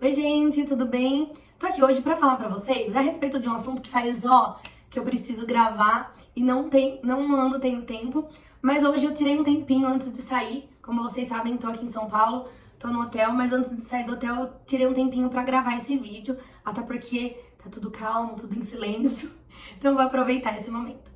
Oi gente, tudo bem? Tô aqui hoje pra falar pra vocês a respeito de um assunto que faz, que eu preciso gravar e não ando tendo tempo, mas hoje eu tirei um tempinho antes de sair. Como vocês sabem, tô aqui em São Paulo, tô no hotel, mas antes de sair do hotel eu tirei um tempinho pra gravar esse vídeo, até porque tá tudo calmo, tudo em silêncio, então eu vou aproveitar esse momento.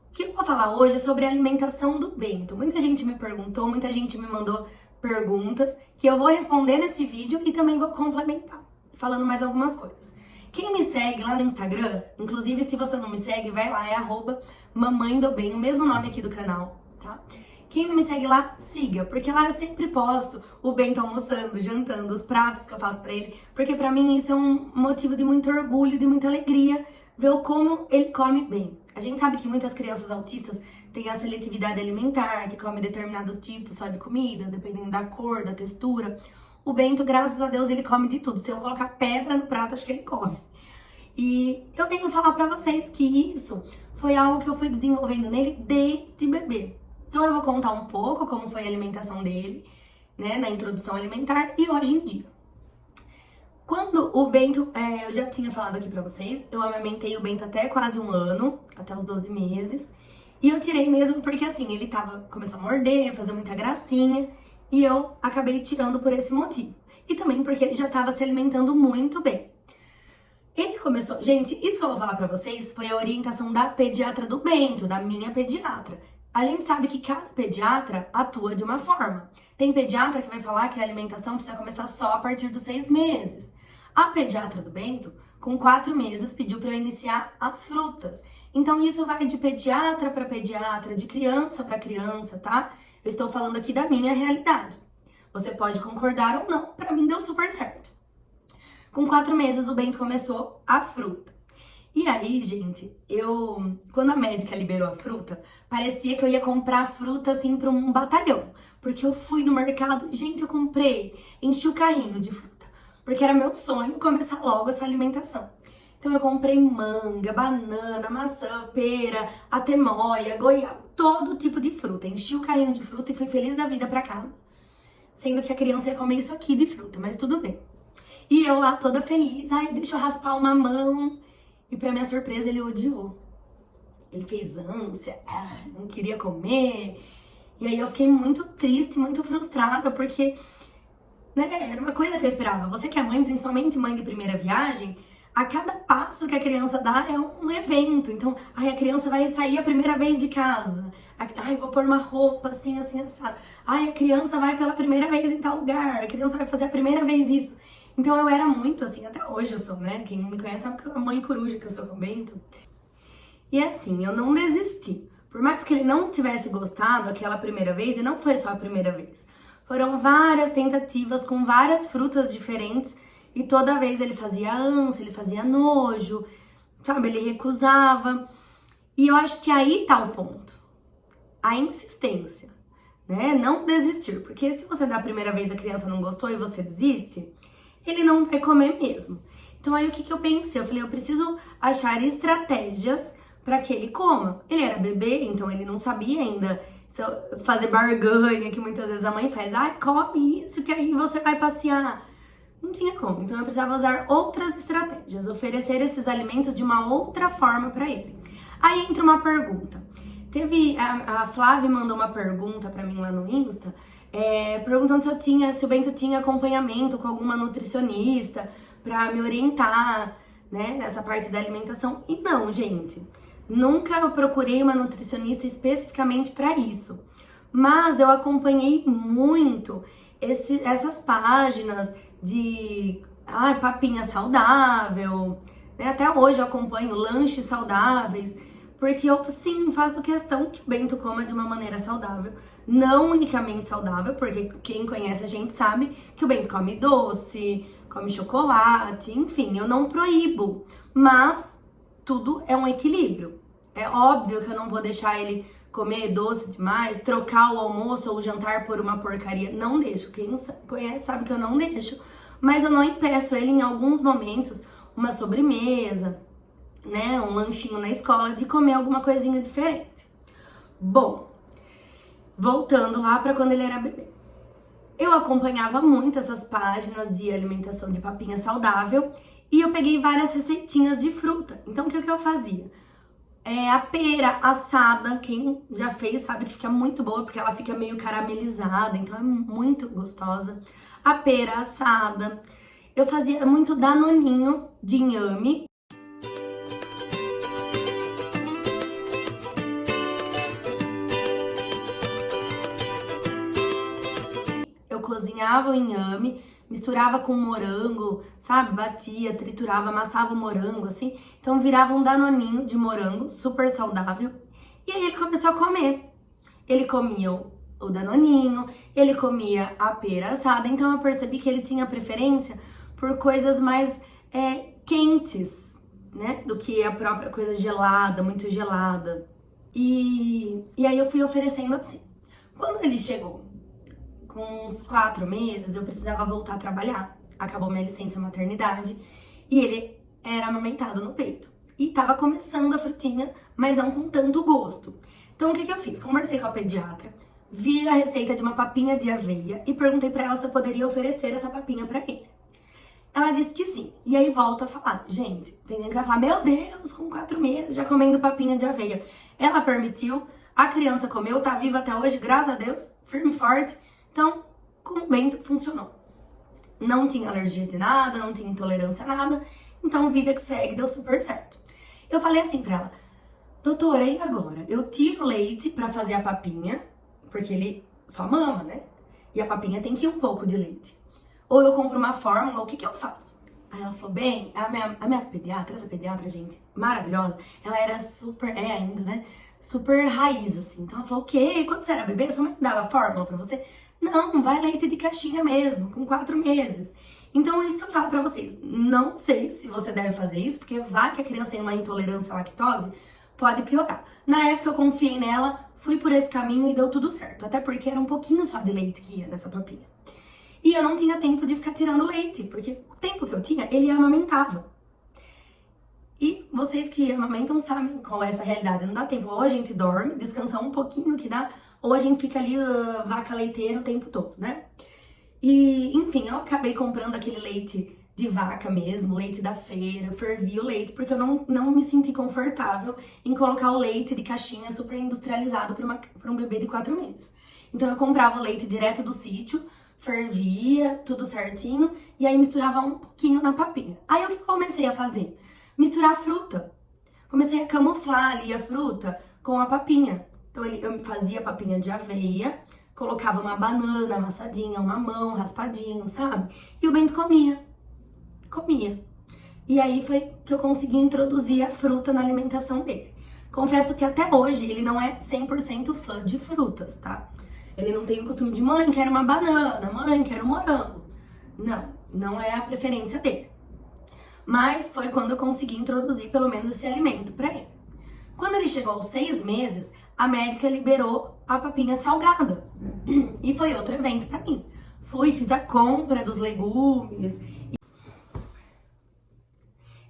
O que eu vou falar hoje é sobre a alimentação do Bento. Muita gente me perguntou, muita gente me mandou perguntas que eu vou responder nesse vídeo e também vou complementar, falando mais algumas coisas. Quem me segue lá no Instagram, inclusive se você não me segue, vai lá, é @mamãedobem, o mesmo nome aqui do canal, tá? Quem não me segue lá, siga, porque lá eu sempre posto o Bento almoçando, jantando, os pratos que eu faço pra ele, porque pra mim isso é um motivo de muito orgulho, de muita alegria, ver como ele come bem. A gente sabe que muitas crianças autistas têm a seletividade alimentar, que come determinados tipos só de comida, dependendo da cor, da textura. O Bento, graças a Deus, ele come de tudo. Se eu colocar pedra no prato, acho que ele come. E eu venho falar pra vocês que isso foi algo que eu fui desenvolvendo nele desde bebê. Então eu vou contar um pouco como foi a alimentação dele, né, na introdução alimentar e hoje em dia. Quando o Bento, eu já tinha falado aqui pra vocês, eu amamentei o Bento até quase um ano, até os 12 meses. E eu tirei mesmo porque assim, ele começou a morder, fazer muita gracinha. E eu acabei tirando por esse motivo. E também porque ele já tava se alimentando muito bem. Ele começou... Gente, isso que eu vou falar pra vocês foi a orientação da pediatra do Bento, da minha pediatra. A gente sabe que cada pediatra atua de uma forma. Tem pediatra que vai falar que a alimentação precisa começar só a partir dos 6 meses. A pediatra do Bento, com 4 meses, pediu para eu iniciar as frutas. Então isso vai de pediatra para pediatra, de criança para criança, tá? Eu estou falando aqui da minha realidade. Você pode concordar ou não, para mim deu super certo. Com 4 meses o Bento começou a fruta. E aí, gente, quando a médica liberou a fruta, parecia que eu ia comprar fruta assim para um batalhão. Porque eu fui no mercado, gente, eu comprei, enchi o carrinho de fruta. Porque era meu sonho começar logo essa alimentação. Então eu comprei manga, banana, maçã, pera, atemoia, goiaba, todo tipo de fruta. Enchi o carrinho de fruta e fui feliz da vida pra casa. Sendo que a criança ia comer isso aqui de fruta, mas tudo bem. E eu lá toda feliz, ai, deixa eu raspar uma mão. E pra minha surpresa ele odiou. Ele fez ânsia, não queria comer. E aí eu fiquei muito triste, muito frustrada, porque... era uma coisa que eu esperava. Você que é mãe, principalmente mãe de primeira viagem, a cada passo que a criança dá é um evento. Então, a criança vai sair a primeira vez de casa. Vou pôr uma roupa assim, assim, assado. A criança vai pela primeira vez em tal lugar. A criança vai fazer a primeira vez isso. Então, eu era muito assim, até hoje eu sou, né? Quem me conhece sabe que eu sou a mãe coruja que eu sou com o Bento. E assim, eu não desisti. Por mais que ele não tivesse gostado aquela primeira vez, e não foi só a primeira vez. Foram várias tentativas com várias frutas diferentes e toda vez ele fazia ânsia, ele fazia nojo, sabe? Ele recusava. E eu acho que aí tá o ponto. A insistência, né? Não desistir. Porque se você dá a primeira vez a criança não gostou e você desiste, ele não vai comer mesmo. Então aí o que eu pensei? Eu falei, eu preciso achar estratégias para que ele coma. Ele era bebê, então ele não sabia ainda fazer barganha, que muitas vezes a mãe faz. Come isso que aí você vai passear. Não tinha como. Então eu precisava usar outras estratégias, oferecer esses alimentos de uma outra forma para ele. Aí entra uma pergunta. A Flávia mandou uma pergunta para mim lá no Insta, perguntando se o Bento tinha acompanhamento com alguma nutricionista para me orientar, né, nessa parte da alimentação. E não, gente. Nunca procurei uma nutricionista especificamente para isso, mas eu acompanhei muito essas páginas de papinha saudável, né? Até hoje eu acompanho lanches saudáveis, porque eu sim faço questão que o Bento coma de uma maneira saudável, não unicamente saudável, porque quem conhece a gente sabe que o Bento come doce, come chocolate, enfim, eu não proíbo, mas tudo é um equilíbrio. É óbvio que eu não vou deixar ele comer doce demais, trocar o almoço ou o jantar por uma porcaria. Não deixo. Quem conhece sabe que eu não deixo. Mas eu não impeço ele em alguns momentos, uma sobremesa, né, um lanchinho na escola, de comer alguma coisinha diferente. Bom, voltando lá para quando ele era bebê. Eu acompanhava muito essas páginas de alimentação de papinha saudável e eu peguei várias receitinhas de fruta. Então, o que eu fazia? A pera assada, quem já fez sabe que fica muito boa, porque ela fica meio caramelizada, então é muito gostosa. A pera assada. Eu fazia muito danoninho de inhame. Eu cozinhava o inhame, misturava com morango, sabe? Batia, triturava, amassava o morango, assim. Então virava um danoninho de morango, super saudável. E aí ele começou a comer. Ele comia o danoninho, ele comia a pera assada. Então eu percebi que ele tinha preferência por coisas mais quentes, né? Do que a própria coisa gelada, muito gelada. E aí eu fui oferecendo assim. Quando ele chegou com uns 4 meses, eu precisava voltar a trabalhar. Acabou minha licença maternidade e ele era amamentado no peito. E tava começando a frutinha, mas não com tanto gosto. Então o que eu fiz? Conversei com a pediatra, vi a receita de uma papinha de aveia e perguntei pra ela se eu poderia oferecer essa papinha pra ele. Ela disse que sim. E aí volto a falar, gente, tem gente que vai falar, meu Deus, com 4 meses já comendo papinha de aveia. Ela permitiu, a criança comeu, tá viva até hoje, graças a Deus, firme e forte. Então, com o Bento funcionou. Não tinha alergia de nada, não tinha intolerância a nada. Então, vida que segue, deu super certo. Eu falei assim pra ela, doutora, e agora? Eu tiro o leite pra fazer a papinha, porque ele só mama, né? E a papinha tem que ir um pouco de leite. Ou eu compro uma fórmula, o que eu faço? Aí ela falou, bem, a minha pediatra, essa pediatra, gente, maravilhosa, ela era super, ainda, né? Super raiz, assim. Então ela falou, o quê? Quando você era bebê, sua mãe dava fórmula pra você? Não, vai leite de caixinha mesmo, com 4 meses. Então, é isso que eu falo pra vocês. Não sei se você deve fazer isso, porque vai que a criança tem uma intolerância à lactose, pode piorar. Na época eu confiei nela, fui por esse caminho e deu tudo certo. Até porque era um pouquinho só de leite que ia nessa papinha. E eu não tinha tempo de ficar tirando leite, porque o tempo que eu tinha, ele amamentava. E vocês que amamentam sabem qual é essa realidade. Não dá tempo. Ou a gente dorme, descansar um pouquinho que dá, ou a gente fica ali vaca leiteira o tempo todo, né? E, enfim, eu acabei comprando aquele leite de vaca mesmo, leite da feira, fervi o leite, porque eu não me senti confortável em colocar o leite de caixinha super industrializado para um bebê de 4 meses. Então eu comprava o leite direto do sítio, fervia, tudo certinho, e aí misturava um pouquinho na papinha. Aí o que eu comecei a fazer? Misturar fruta. Comecei a camuflar ali a fruta com a papinha. Então eu fazia a papinha de aveia, colocava uma banana amassadinha, um mamão raspadinho, sabe? E o Bento comia. E aí foi que eu consegui introduzir a fruta na alimentação dele. Confesso que até hoje ele não é 100% fã de frutas, tá? Ele não tem o costume de, mãe, quero uma banana, mãe, quero um morango. Não é a preferência dele. Mas foi quando eu consegui introduzir pelo menos esse alimento pra ele. Quando ele chegou aos 6 meses, a médica liberou a papinha salgada. E foi outro evento pra mim. Fiz a compra dos legumes.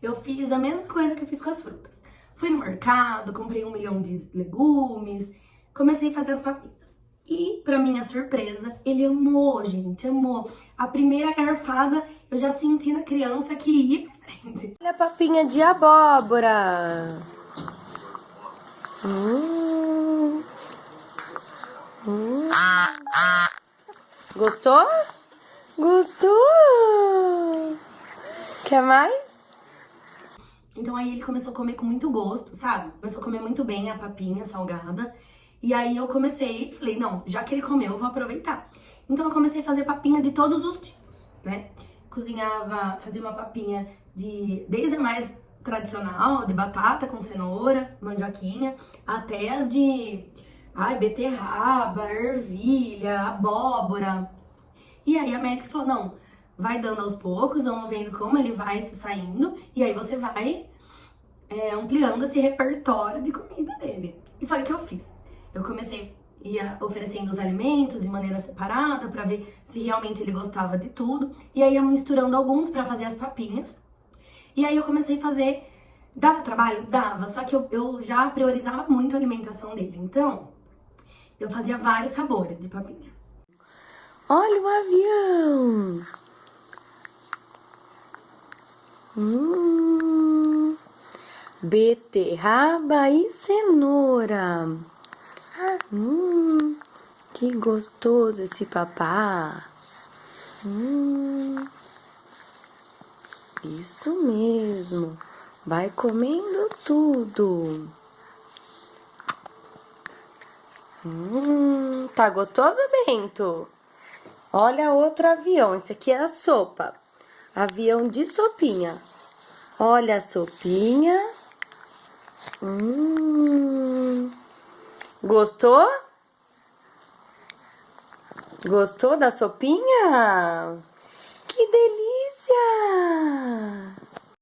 Eu fiz a mesma coisa que eu fiz com as frutas. Fui no mercado, comprei 1 milhão de legumes, comecei a fazer as papinhas. E, pra minha surpresa, ele amou, gente, amou. A primeira garfada, eu já senti na criança que ia pra frente. Olha a papinha de abóbora. Gostou? Gostou? Quer mais? Então aí ele começou a comer com muito gosto, sabe? Começou a comer muito bem a papinha salgada. E aí eu falei, não, já que ele comeu, eu vou aproveitar. Então eu comecei a fazer papinha de todos os tipos, né? Cozinhava, fazia uma papinha desde a mais tradicional, de batata com cenoura, mandioquinha, até as de beterraba, ervilha, abóbora. E aí a médica falou, não, vai dando aos poucos, vamos vendo como ele vai se saindo, e aí você vai ampliando esse repertório de comida dele. E foi o que eu fiz. Eu ia oferecendo os alimentos de maneira separada pra ver se realmente ele gostava de tudo. E aí ia misturando alguns pra fazer as papinhas. E aí eu comecei a fazer. Dava trabalho? Dava. Só que eu já priorizava muito a alimentação dele. Então, eu fazia vários sabores de papinha. Olha o avião. Beterraba e cenoura. Que gostoso esse papá. Isso mesmo. Vai comendo tudo. Tá gostoso, Bento? Olha outro avião. Esse aqui é a sopa. Avião de sopinha. Olha a sopinha. Gostou? Gostou da sopinha? Que delícia!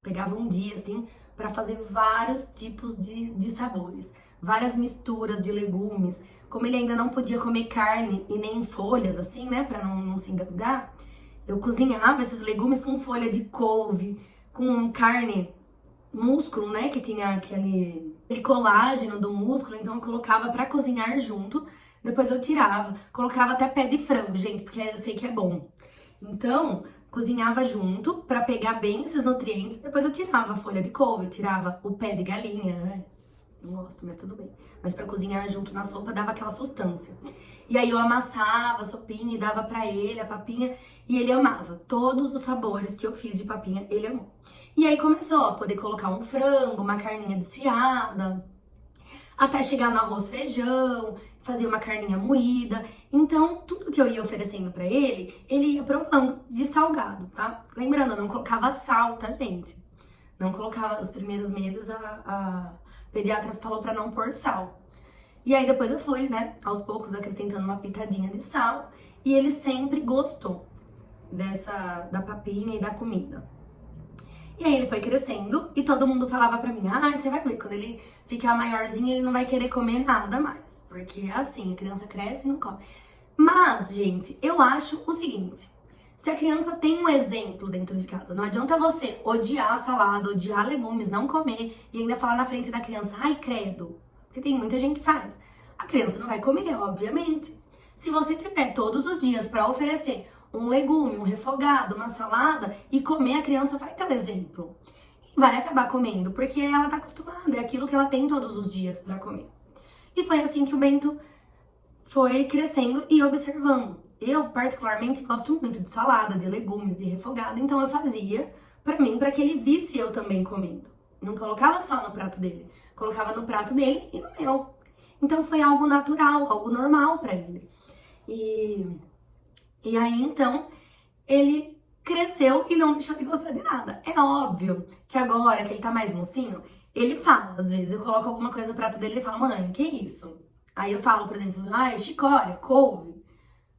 Pegava um dia, assim, pra fazer vários tipos de sabores. Várias misturas de legumes. Como ele ainda não podia comer carne e nem folhas, assim, né? Pra não se engasgar. Eu cozinhava esses legumes com folha de couve, com carne, músculo, né? Que tinha aquele colágeno do músculo. Então eu colocava pra cozinhar junto. Depois eu tirava. Colocava até pé de frango, gente, porque eu sei que é bom. Então, cozinhava junto pra pegar bem esses nutrientes. Depois eu tirava a folha de couve, eu tirava o pé de galinha, né? Não gosto, mas tudo bem. Mas pra cozinhar junto na sopa dava aquela sustância. E aí eu amassava a sopinha e dava pra ele a papinha. E ele amava. Todos os sabores que eu fiz de papinha, ele amou. E aí começou a poder colocar um frango, uma carninha desfiada. Até chegar no arroz feijão, fazia uma carninha moída. Então, tudo que eu ia oferecendo pra ele, ele ia provando de salgado, tá? Lembrando, eu não colocava sal, tá, gente? Não colocava, os primeiros meses a pediatra falou pra não pôr sal. E aí depois eu fui, né, aos poucos acrescentando uma pitadinha de sal. E ele sempre gostou da papinha e da comida. E aí ele foi crescendo e todo mundo falava pra mim, você vai ver, quando ele ficar maiorzinho ele não vai querer comer nada mais. Porque é assim, a criança cresce e não come. Mas, gente, eu acho o seguinte, se a criança tem um exemplo dentro de casa, não adianta você odiar salada, odiar legumes, não comer e ainda falar na frente da criança, ai credo, porque tem muita gente que faz. A criança não vai comer, obviamente. Se você tiver todos os dias pra oferecer um legume, um refogado, uma salada e comer, a criança vai ter o exemplo. E vai acabar comendo, porque ela tá acostumada, é aquilo que ela tem todos os dias pra comer. E foi assim que o Bento foi crescendo e observando. Eu, particularmente, gosto muito de salada, de legumes, de refogado, então eu fazia pra mim, pra que ele visse eu também comendo. Não colocava só no prato dele, colocava no prato dele e no meu. Então foi algo natural, algo normal pra ele. E aí, então, ele cresceu e não deixou de gostar de nada. É óbvio que agora que ele tá mais mocinho, ele fala, às vezes, eu coloco alguma coisa no prato dele e ele fala, mãe, que isso? Aí eu falo, por exemplo, chicória, couve.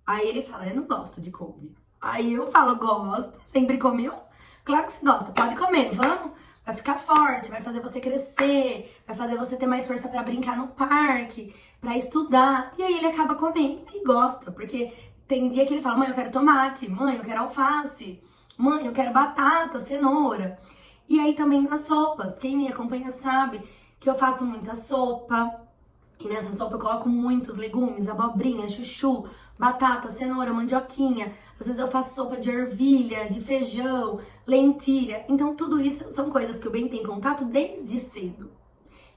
Aí ele fala, eu não gosto de couve. Aí eu falo, gosta, sempre comeu? Claro que você gosta, pode comer, vamos? Vai ficar forte, vai fazer você crescer, vai fazer você ter mais força pra brincar no parque, pra estudar. E aí ele acaba comendo e gosta, porque tem dia que ele fala, mãe, eu quero tomate, mãe, eu quero alface, mãe, eu quero batata, cenoura. E aí também nas sopas, quem me acompanha sabe que eu faço muita sopa. E nessa sopa eu coloco muitos legumes, abobrinha, chuchu, batata, cenoura, mandioquinha. Às vezes eu faço sopa de ervilha, de feijão, lentilha. Então tudo isso são coisas que o Ben tem contato desde cedo.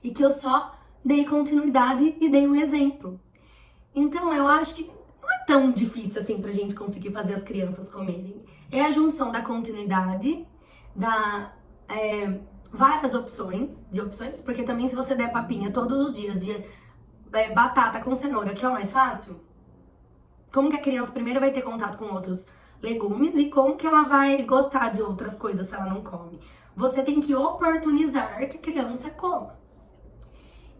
E que eu só dei continuidade e dei um exemplo. Então eu acho que não é tão difícil assim pra gente conseguir fazer as crianças comerem. É a junção da continuidade, várias opções, porque também se você der papinha todos os dias de batata com cenoura, que é o mais fácil, como que a criança primeiro vai ter contato com outros legumes e como que ela vai gostar de outras coisas se ela não come? Você tem que oportunizar que a criança coma.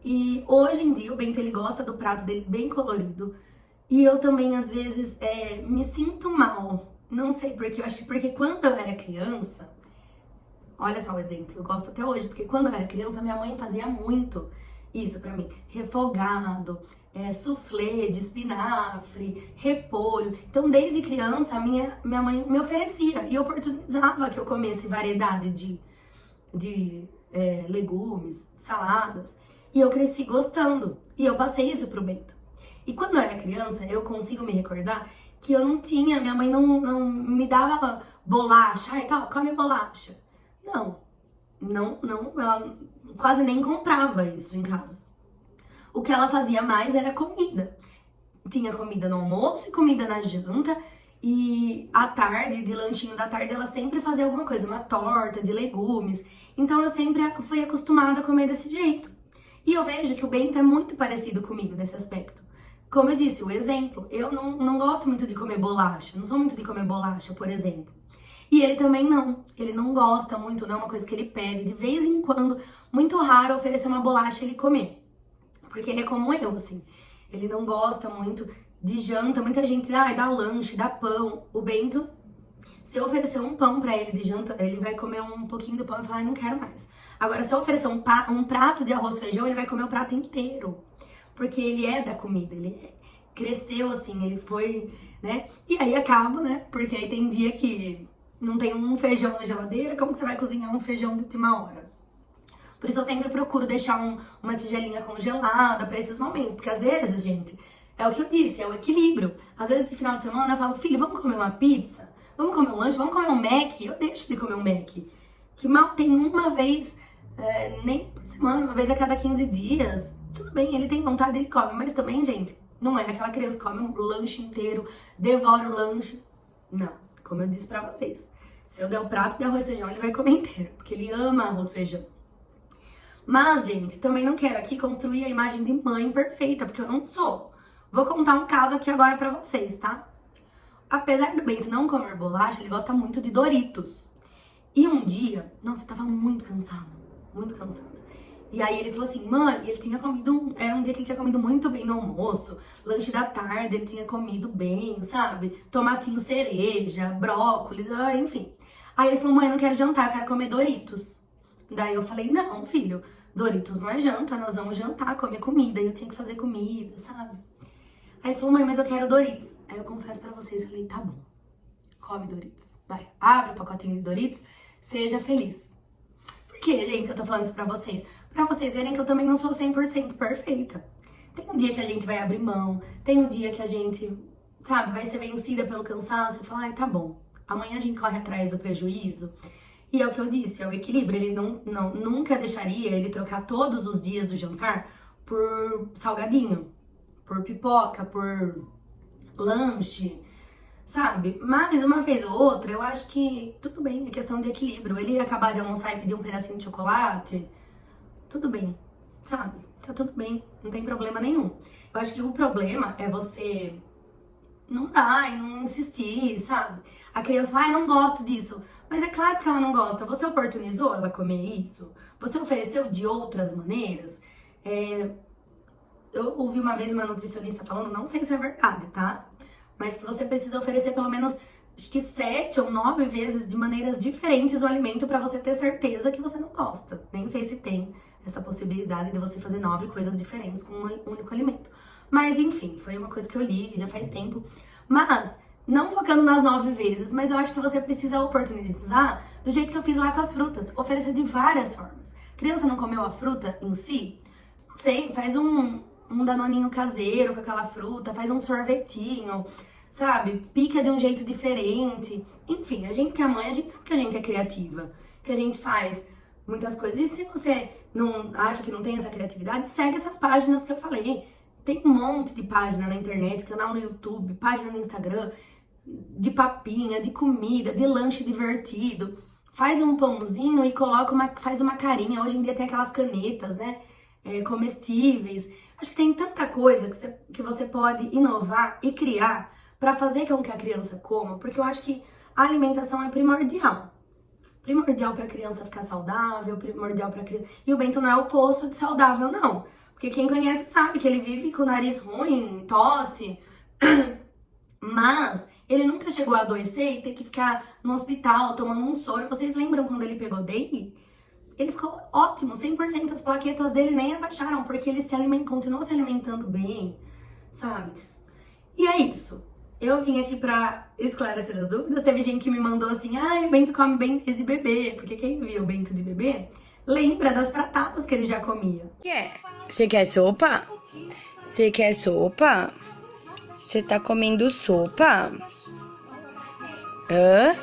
E hoje em dia o Bento ele gosta do prato dele bem colorido. E eu também, às vezes, me sinto mal. Não sei porquê, eu acho que porque quando eu era criança, olha só o exemplo, eu gosto até hoje, porque quando eu era criança, minha mãe fazia muito isso pra mim. Refogado, soufflé de espinafre, repolho. Então, desde criança, minha mãe me oferecia e oportunizava que eu comesse variedade de legumes, saladas. E eu cresci gostando. E eu passei isso pro Bento. E quando eu era criança, eu consigo me recordar que eu não tinha, minha mãe não me dava bolacha, ai tal, come bolacha. Não, ela quase nem comprava isso em casa. O que ela fazia mais era comida. Tinha comida no almoço e comida na janta. E à tarde, de lanchinho da tarde, ela sempre fazia alguma coisa, uma torta de legumes. Então eu sempre fui acostumada a comer desse jeito. E eu vejo que o Bento é muito parecido comigo nesse aspecto. Como eu disse, o exemplo, eu não gosto muito de comer bolacha, não sou muito de comer bolacha, por exemplo. E ele também não, ele não gosta muito, não é uma coisa que ele pede, de vez em quando, muito raro oferecer uma bolacha e ele comer. Porque ele é como eu, assim, ele não gosta muito de janta, muita gente dá lanche, dá pão. O Bento, se eu oferecer um pão pra ele de janta, ele vai comer um pouquinho do pão e falar, não quero mais. Agora, se eu oferecer um prato de arroz e feijão, ele vai comer o prato inteiro. Porque ele é da comida, ele cresceu assim, ele foi, né? E aí acaba, né? Porque aí tem dia que não tem um feijão na geladeira, como que você vai cozinhar um feijão de última hora? Por isso eu sempre procuro deixar uma tigelinha congelada pra esses momentos. Porque às vezes, gente, é o que eu disse, é o equilíbrio. Às vezes de final de semana eu falo, filho, vamos comer uma pizza? Vamos comer um lanche? Vamos comer um Mac? Eu deixo de comer um Mac. Que mal tem uma vez, nem por semana, uma vez a cada 15 dias. Tudo bem, ele tem vontade, ele come. Mas também, gente, não é aquela criança que come um lanche inteiro, devora o lanche. Não, como eu disse pra vocês. Se eu der o prato de arroz e feijão, ele vai comer inteiro. Porque ele ama arroz e feijão. Mas, gente, também não quero aqui construir a imagem de mãe perfeita, porque eu não sou. Vou contar um caso aqui agora pra vocês, tá? Apesar do Bento não comer bolacha, ele gosta muito de Doritos. E um dia, nossa, eu tava muito cansada, muito cansada. E aí ele falou assim, mãe, ele tinha comido, era um dia que ele tinha comido muito bem no almoço, lanche da tarde, ele tinha comido bem, sabe? Tomatinho cereja, brócolis, enfim. Aí ele falou, mãe, eu não quero jantar, eu quero comer Doritos. Daí eu falei, não, filho, Doritos não é janta, nós vamos jantar, comer comida. E eu tinha que fazer comida, sabe? Aí ele falou, mãe, mas eu quero Doritos. Aí eu confesso pra vocês, eu falei, tá bom, come Doritos. Vai, abre o pacotinho de Doritos, seja feliz. Por que, gente, que eu tô falando isso pra vocês? Pra vocês verem que eu também não sou 100% perfeita. Tem um dia que a gente vai abrir mão, tem um dia que a gente, sabe, vai ser vencida pelo cansaço e falar, ai, tá bom, amanhã a gente corre atrás do prejuízo. E é o que eu disse, é o equilíbrio. Ele nunca deixaria ele trocar todos os dias do jantar por salgadinho, por pipoca, por lanche, sabe? Mas uma vez ou outra, eu acho que tudo bem, é questão de equilíbrio. Ele ia acabar de almoçar e pedir um pedacinho de chocolate, tudo bem, sabe? Tá tudo bem, não tem problema nenhum. Eu acho que o problema é você não dar e não insistir, sabe? A criança fala, não gosto disso. Mas é claro que ela não gosta. Você oportunizou ela comer isso? Você ofereceu de outras maneiras? Eu ouvi uma vez uma nutricionista falando, não sei se é verdade, tá? Mas que você precisa oferecer pelo menos, acho que 7 ou 9 vezes de maneiras diferentes o alimento pra você ter certeza que você não gosta. Nem sei se tem essa possibilidade de você fazer 9 coisas diferentes com um único alimento. Mas enfim, foi uma coisa que eu li já faz tempo. Mas, não focando nas 9 vezes, mas eu acho que você precisa oportunizar do jeito que eu fiz lá com as frutas. Oferecer de várias formas. Criança não comeu a fruta em si? Não sei, faz um danoninho caseiro com aquela fruta, faz um sorvetinho, sabe? Pica de um jeito diferente. Enfim, a gente que é mãe, a gente sabe que a gente é criativa. Que a gente faz muitas coisas. E se você não acha que não tem essa criatividade, segue essas páginas que eu falei. Tem um monte de página na internet, canal no YouTube, página no Instagram, de papinha, de comida, de lanche divertido. Faz um pãozinho e faz uma carinha. Hoje em dia tem aquelas canetas, né? Comestíveis. Acho que tem tanta coisa que você pode inovar e criar pra fazer com que a criança coma, porque eu acho que a alimentação é primordial. Primordial pra criança ficar saudável, primordial pra criança... E o Bento não é o oposto de saudável, não. Porque quem conhece sabe que ele vive com o nariz ruim, tosse. Mas ele nunca chegou a adoecer e ter que ficar no hospital tomando um soro. Vocês lembram quando ele pegou dengue? Ele ficou ótimo, 100%. As plaquetas dele nem abaixaram, porque ele continuou se alimentando bem, sabe? E é isso. Eu vim aqui pra esclarecer as dúvidas. Teve gente que me mandou assim, o Bento come bem desde bebê. Porque quem viu o Bento de bebê lembra das batatas que ele já comia. Você quer sopa? Você quer sopa? Você tá comendo sopa? Hã?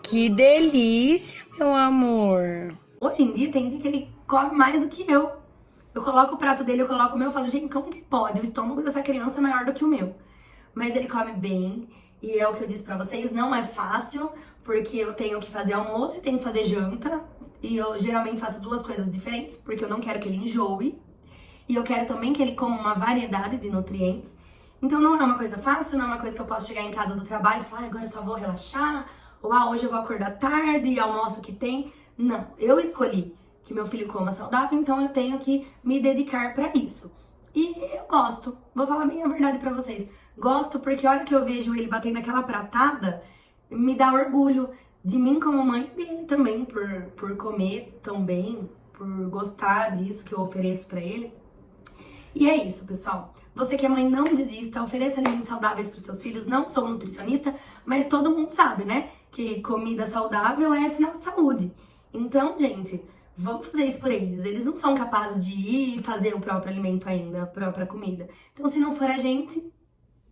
Que delícia, meu amor. Hoje em dia tem dia que ele come mais do que eu. Eu coloco o prato dele, eu coloco o meu, eu falo, gente, como que pode? O estômago dessa criança é maior do que o meu. Mas ele come bem, e é o que eu disse pra vocês, não é fácil, porque eu tenho que fazer almoço e tenho que fazer janta. E eu geralmente faço duas coisas diferentes, porque eu não quero que ele enjoe. E eu quero também que ele coma uma variedade de nutrientes. Então não é uma coisa fácil, não é uma coisa que eu posso chegar em casa do trabalho e falar, agora eu só vou relaxar, ou hoje eu vou acordar tarde e almoço que tem. Não, eu escolhi que meu filho coma saudável, então eu tenho que me dedicar pra isso. E eu gosto, vou falar bem a verdade pra vocês. Gosto porque a hora que eu vejo ele batendo aquela pratada, me dá orgulho de mim como mãe dele também, por comer tão bem, por gostar disso que eu ofereço pra ele. E é isso, pessoal. Você que é mãe, não desista, ofereça alimentos saudáveis para os seus filhos. Não sou nutricionista, mas todo mundo sabe, né? Que comida saudável é sinal de saúde. Então, gente, vamos fazer isso por eles. Eles não são capazes de ir fazer o próprio alimento ainda, a própria comida. Então, se não for a gente,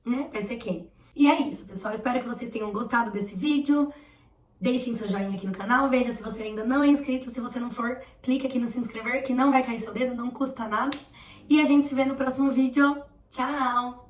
né? Vai ser quem? E é isso, pessoal. Espero que vocês tenham gostado desse vídeo. Deixem seu joinha aqui no canal, veja se você ainda não é inscrito. Se você não for, clique aqui no se inscrever, que não vai cair seu dedo, não custa nada. E a gente se vê no próximo vídeo. Tchau!